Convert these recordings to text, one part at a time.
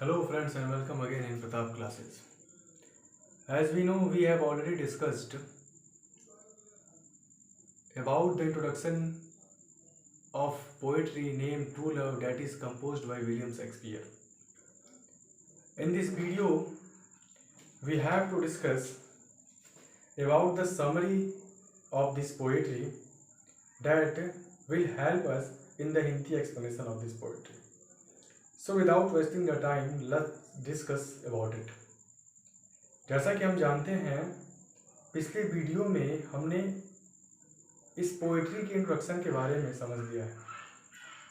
Hello friends and welcome again in Pratap classes. As we know, we have already discussed about the introduction of poetry named True Love that is composed by William Shakespeare. In this video, we have to discuss about the summary of this poetry that will help us in the Hindi explanation of this poetry. So without wasting the time, let's discuss about it. जैसा कि हम जानते हैं, पिछले video में हमने इस poetry के इंट्रोडक्शन के बारे में समझ लिया है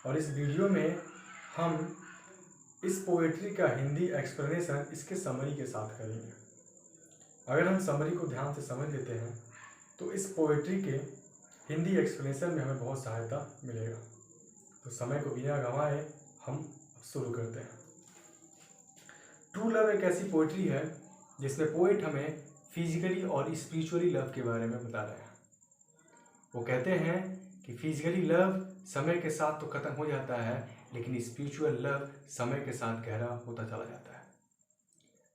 और इस वीडियो में हम इस पोइट्री का हिंदी एक्सप्लेनेशन इसके समरी के साथ करेंगे। अगर हम समरी को ध्यान से समझ लेते हैं तो इस पोइट्री के हिंदी एक्सप्लेनेशन में हमें बहुत सहायता मिलेगा। तो समय को बिना गंवाए हम शुरू करते हैं। ट्रू लव एक ऐसी पोइट्री है जिसमें पोइट हमें फिजिकली और स्पिरिचुअली लव के बारे में बता रहे हैं। वो कहते हैं कि फिजिकली लव समय के साथ तो ख़त्म हो जाता है, लेकिन स्पिरिचुअल लव समय के साथ गहरा होता चला जाता है।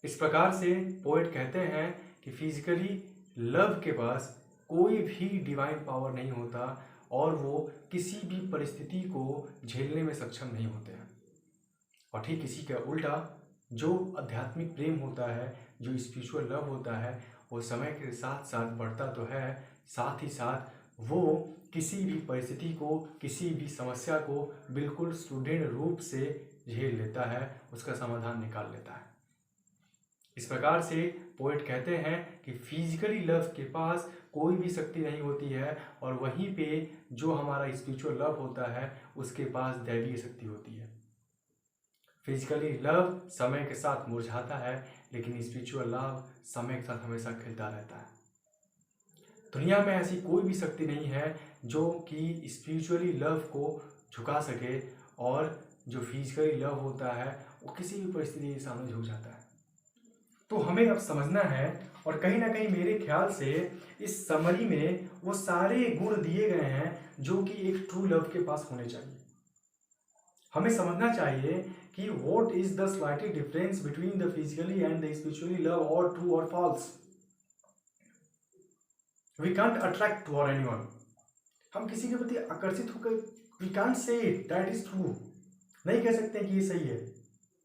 इस प्रकार से पोइट कहते हैं कि फिजिकली लव के पास कोई भी डिवाइन पावर नहीं होता और वो किसी भी परिस्थिति को झेलने में सक्षम नहीं होते हैं। और ठीक इसी का उल्टा जो आध्यात्मिक प्रेम होता है, जो स्पिरिचुअल लव होता है, वो समय के साथ साथ बढ़ता तो है, साथ ही साथ वो किसी भी परिस्थिति को, किसी भी समस्या को बिल्कुल सुदृढ़ रूप से झेल लेता है, उसका समाधान निकाल लेता है। इस प्रकार से पोएट कहते हैं कि फिजिकली लव के पास कोई भी शक्ति नहीं होती है और वहीं पे जो हमारा स्पिरिचुअल लव होता है उसके पास दैवीय शक्ति होती है। फिजिकली लव समय के साथ मुरझाता है, लेकिन स्पिरिचुअल लव समय के साथ हमेशा खिलता रहता है। दुनिया में ऐसी कोई भी शक्ति नहीं है जो कि स्पिरिचुअली लव को झुका सके और जो फिजिकली लव होता है वो किसी भी परिस्थिति के सामने झुक जाता है। तो हमें अब समझना है और कहीं ना कहीं मेरे ख्याल से इस समरी में वो सारे गुण दिए गए हैं जो कि एक ट्रू लव के पास होने चाहिए। हमें समझना चाहिए कि what is the slight difference between the physically and the spiritually love, or true or false. We can't attract to or anyone. हम किसी के प्रति आकर्षित होकर we can't say that is true. नहीं कह सकते कि ये सही है,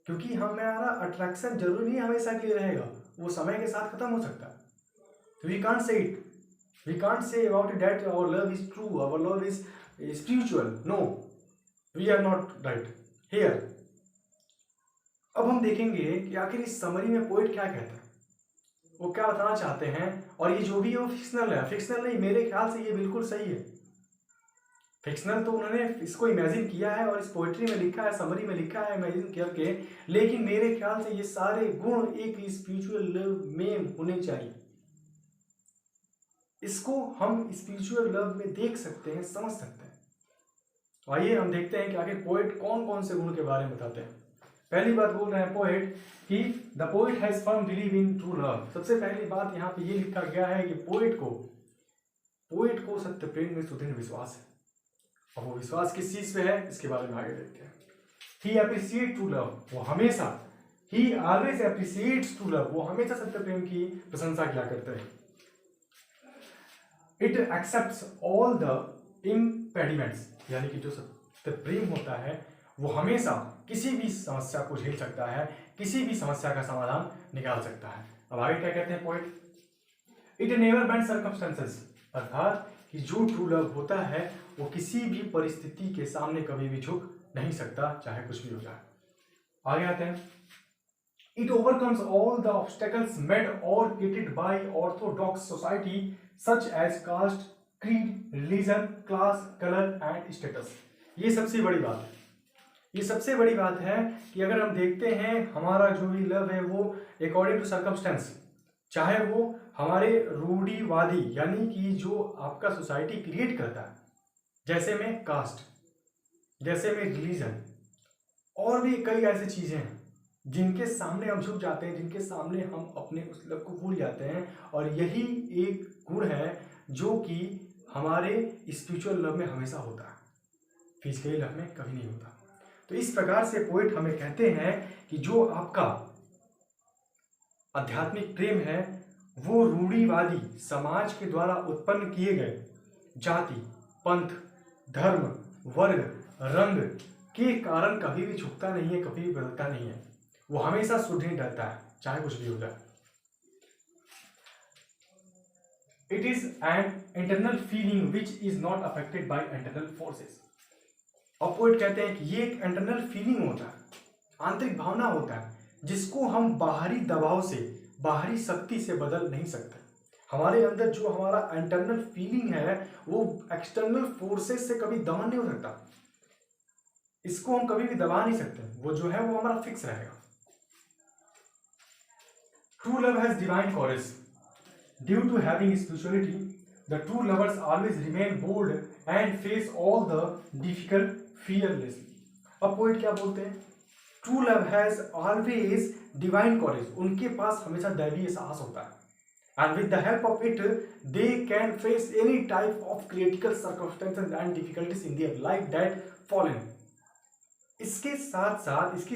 क्योंकि हमारा अट्रैक्शन जरूरी नहीं हमेशा के लिए रहेगा, वो समय के साथ खत्म हो सकता है। तो we can't say it. We can't say about it that our love is true, our love is spiritual. No, we are not right here. अब हम देखेंगे कि आखिर इस समरी में पोएट क्या कहता है, वो क्या बताना चाहते हैं। और ये जो भी है वो फिक्शनल है, फिक्शनल नहीं, मेरे ख्याल से ये बिल्कुल सही है। फिक्शनल तो उन्होंने इसको इमेजिन किया है और इस पोएट्री में लिखा है, समरी में लिखा है इमेजिन करके, लेकिन मेरे ख्याल से ये सारे गुण एक स्पिरिचुअल लव में होने चाहिए। इसको हम स्पिरिचुअल लव में देख सकते हैं, समझ सकते हैं। आइए हम देखते हैं कि आखिर पोएट कौन कौन से गुण के बारे में बताते हैं। पहली बात बोल रहे हैं पोएट कि the poet has firm believe in true love. सबसे पहली बात यहाँ पे ये लिखा गया है कि पोएट को सत्य प्रेम में सुदृढ़ विश्वास है। और वो विश्वास किस चीज पे है, इसके बारे में आगे देखते हैं। ही अप्रिशिएट ट्रू लव, वो हमेशा, ही ऑलवेज अप्रिशिएट्स ट्रू लव, वो हमेशा सत्य प्रेम की प्रशंसा किया करते हैं। It accepts all the impediments, यानी कि जो सत्य प्रेम होता है वो हमेशा किसी भी समस्या को झेल सकता है, किसी भी समस्या का समाधान निकाल सकता है। अब आगे क्या कहते हैं poet, it never bend circumstances, अर्थात कि जो ट्रू लव होता है वो किसी भी परिस्थिति के सामने कभी भी झुक नहीं सकता, चाहे कुछ भी हो जाए। आगे आते हैं, it overcomes all the obstacles made और created by orthodox society such as caste, creed, religion, class, colour and status. ये सबसे बड़ी बात है। ये सबसे बड़ी बात है कि अगर हम देखते हैं हमारा जो भी लव है वो अकॉर्डिंग टू सर्कमस्टेंस, चाहे वो हमारे रूढ़िवादी यानी कि जो आपका सोसाइटी क्रिएट करता है, जैसे में कास्ट, जैसे में रिलीजन, और भी कई ऐसी चीजें हैं जिनके सामने हम झुक जाते हैं, जिनके सामने हम अपने उस लव को भूल जाते हैं। और यही एक गुण है जो कि हमारे स्पिरिचुअल लव में हमेशा होता है, फिजिकल लव में कभी नहीं होता। तो इस प्रकार से पोएट हमें कहते हैं कि जो आपका आध्यात्मिक प्रेम है वो रूढ़िवादी समाज के द्वारा उत्पन्न किए गए जाति, पंथ, धर्म, वर्ग, रंग के कारण कभी भी झुकता नहीं है, कभी भी बदलता नहीं है। वो हमेशा सुदृढ़ रहता है, चाहे कुछ भी हो जाए। It is an internal feeling which is not affected by internal forces. और पोएट कहते हैं कि ये एक इंटरनल फीलिंग होता है, आंतरिक भावना होता है, जिसको हम बाहरी दबाव से, बाहरी शक्ति से बदल नहीं सकते। हमारे अंदर जो हमारा इंटरनल फीलिंग है वो एक्सटर्नल फोर्सेस से कभी दमन नहीं हो सकता, इसको हम कभी भी दबा नहीं सकते, वो जो है वो हमारा फिक्स रहेगा। True love has divine courage. Due to having spirituality, the true lovers always remain bold and face all the difficult fearlessly. अब पोएट क्या बोलते हैं? True love has always divine courage. उनके पास हमेशा दैवीय साहस होता है। And with the help of it, they can face any type of critical circumstances and difficulties in their life that fallen. इसके साथ साथ इसकी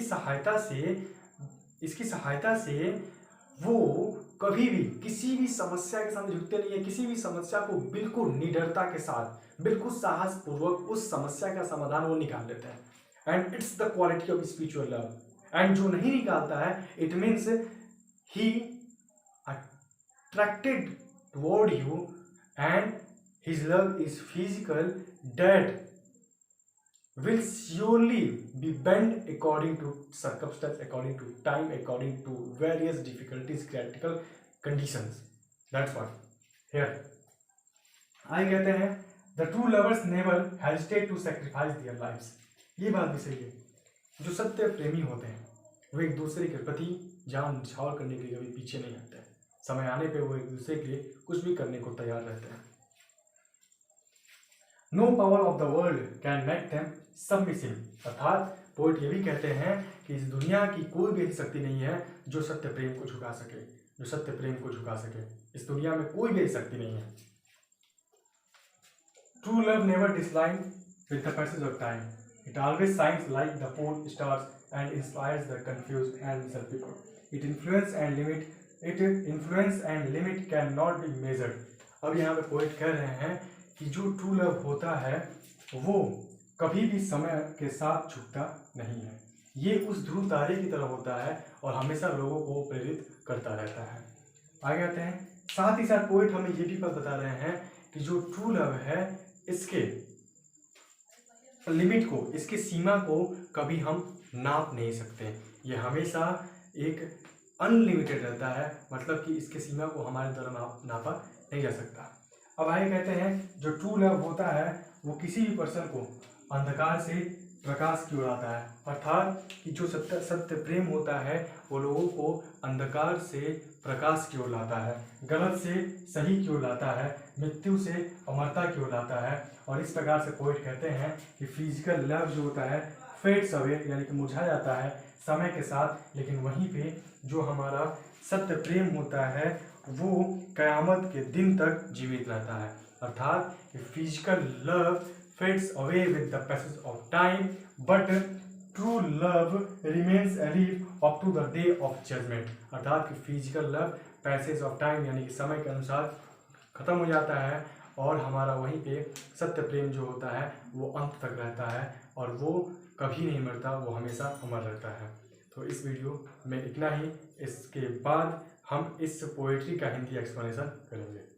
सहायता से वो कभी भी किसी भी समस्या के सामने झुकते नहीं है, किसी भी समस्या को बिल्कुल निडरता के साथ, बिल्कुल साहस पूर्वक उस समस्या का समाधान वो निकाल लेते हैं। And it's the quality of spiritual love. And जो नहीं निकालता है, it means he attracted toward you and his love is physical, that will surely be bent according to circumstance, according to time, according to various difficulties, critical conditions. That's what here I कहते हैं the true lovers never hesitate to sacrifice their lives. ये बात भी सही है, जो सत्य प्रेमी होते हैं वो एक दूसरे के प्रति जान न्यौछावर करने के लिए कभी पीछे नहीं हटते हैं। समय आने पे वो एक दूसरे के लिए कुछ भी करने को तैयार रहते हैं। No power of the world can make them submissive. अर्थात पोएट ये भी कहते हैं कि इस दुनिया की कोई भी ऐसी शक्ति नहीं है जो सत्य प्रेम को झुका सके, जो सत्य प्रेम को झुका सके। इस दुनिया में कोई भी ऐसी शक्ति नहीं है। True love never declines with the passage of time. It always shines like the pole stars and inspires the confused and miserable people. It influence and limit cannot be measured. अब यहाँ पे पोएट कह रहे हैं कि जो true love होता है वो कभी भी समय के साथ झुकता नहीं है। ये उस ध्रुव तारे की तरह होता है और हमेशा लोगों को प्रेरित करता रहता है। आगे आते हैं। साथ ही साथ पोएट हमें ये भी बता रहे हैं कि जो ट्रू लव है इसके लिमिट को, इसके सीमा को कभी हम नाप नहीं सकते। ये हमेशा एक अनलिमिटेड रहता है, मतलब कि इसके सीमा को हमारे द्वारा नापा नहीं जा सकता। अब आगे कहते हैं जो ट्रू लव होता है वो किसी भी पर्सन को अंधकार से प्रकाश की ओर लाता है। अर्थात कि जो सत्य प्रेम होता है वो लोगों को अंधकार से प्रकाश की ओर लाता है, गलत से सही की ओर लाता है, मृत्यु से अमरता की ओर लाता है। और इस प्रकार से पोएट कहते हैं कि फिजिकल लव जो होता है फेड्स अवे, यानी कि मुरझा जाता है समय के साथ, लेकिन वहीं पे जो हमारा सत्य प्रेम होता है वो कयामत के दिन तक जीवित रहता है। अर्थात कि physical love fades away with the passage of time, but true love remains alive up to the day of judgement. अर्थात कि physical love passage of time यानी कि समय के अनुसार खत्म हो जाता है और हमारा वहीं पे सत्य प्रेम जो होता है वो अंत तक रहता है और वो कभी नहीं मरता, वो हमेशा अमर रहता है। तो इस वीडियो में इतना ही। इसके बाद हम इस पोएट्री का हिंदी एक्सप्लेनेशन करेंगे।